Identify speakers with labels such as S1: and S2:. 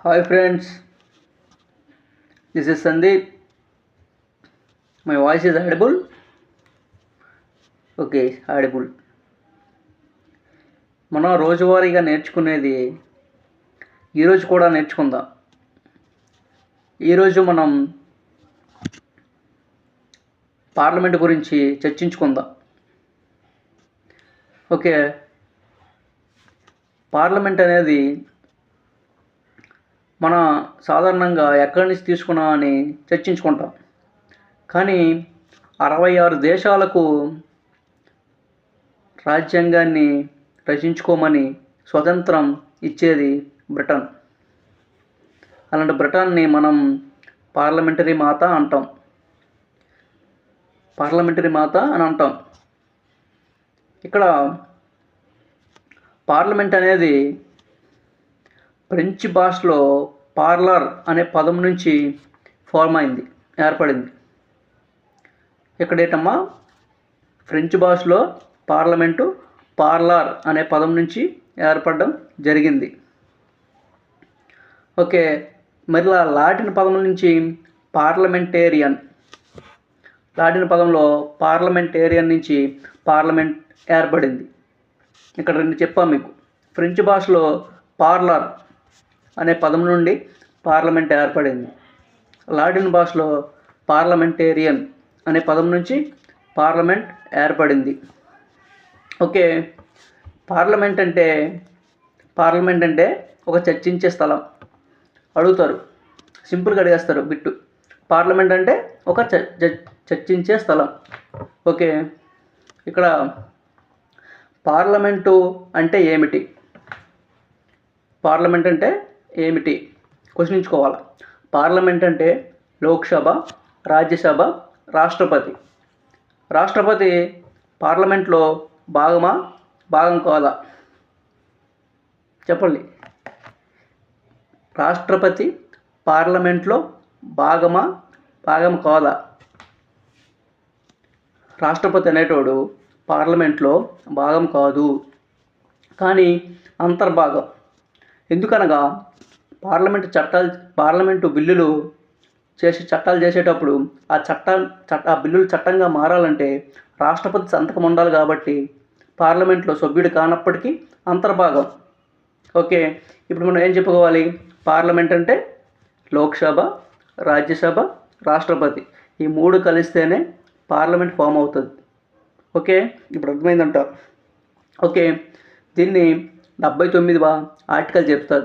S1: Hi friends, this is Sandeep. My voice is audible? Okay, audible. మనం రోజువారీగా నేర్చుకునేది ఈరోజు కూడా నేర్చుకుందాం. ఈరోజు మనం పార్లమెంట్ గురించి చర్చించుకుందాం. ఓకే, పార్లమెంట్ అనేది మన సాధారణంగా ఎక్కడి నుంచి తీసుకున్నామని చర్చించుకుంటాం. కానీ 66 దేశాలకు రాజ్యాంగాన్ని రచించుకోమని స్వతంత్రం ఇచ్చేది బ్రిటన్. అలాంటి బ్రిటన్ని మనం పార్లమెంటరీ మాత అంటాం. పార్లమెంటరీ మాత అని అంటాం. ఇక్కడ పార్లమెంట్ అనేది ఫ్రెంచ్ భాషలో పార్లర్ అనే పదం నుంచి ఏర్పడింది. ఇక్కడేటమ్మా ఫ్రెంచ్ భాషలో పార్లమెంటు పార్లర్ అనే పదం నుంచి ఏర్పడడం జరిగింది. ఓకే, మరలా లాటిన్ పదం నుంచి పార్లమెంటేరియన్, లాటిన్ పదంలో పార్లమెంటేరియన్ నుంచి పార్లమెంట్ ఏర్పడింది. ఇక్కడ రెండు చెప్పాము మీకు. ఫ్రెంచ్ భాషలో పార్లర్ అనే పదం నుండి పార్లమెంట్ ఏర్పడింది. లాటిన్ భాషలో పార్లమెంటేరియన్ అనే పదం నుంచి పార్లమెంట్ ఏర్పడింది. ఓకే, పార్లమెంట్ అంటే ఒక చర్చించే స్థలం. అడుగుతారు, సింపుల్గా అడిగేస్తారు బిట్టు. పార్లమెంట్ అంటే ఒక చర్చించే స్థలం. ఓకే, ఇక్కడ పార్లమెంటు అంటే ఏమిటి? పార్లమెంట్ అంటే ఏమిటి క్వశ్చనించుకోవాలి. పార్లమెంట్ అంటే లోక్సభ, రాజ్యసభ, రాష్ట్రపతి. రాష్ట్రపతి పార్లమెంట్లో భాగం కాదా? చెప్పండి. రాష్ట్రపతి పార్లమెంట్లో భాగం కాదా? రాష్ట్రపతి అనేటోడు పార్లమెంట్లో భాగం కాదు, కానీ అంతర్భాగం. ఎందుకనగా పార్లమెంటు బిల్లులు చట్టాలు చేసేటప్పుడు ఆ బిల్లులు చట్టంగా మారాలంటే రాష్ట్రపతి సంతకం ఉండాలి. కాబట్టి పార్లమెంట్లో సభ్యుడు కానప్పటికీ అంతర్భాగం. ఓకే, ఇప్పుడు మనం ఏం చెప్పుకోవాలి? పార్లమెంట్ అంటే లోక్సభ, రాజ్యసభ, రాష్ట్రపతి, ఈ మూడు కలిస్తేనే పార్లమెంట్ ఫామ్ అవుతుంది. ఓకే, ఇప్పుడు అర్థమైందంట. ఓకే, దీన్ని 79వ ఆర్టికల్ చెప్తారు.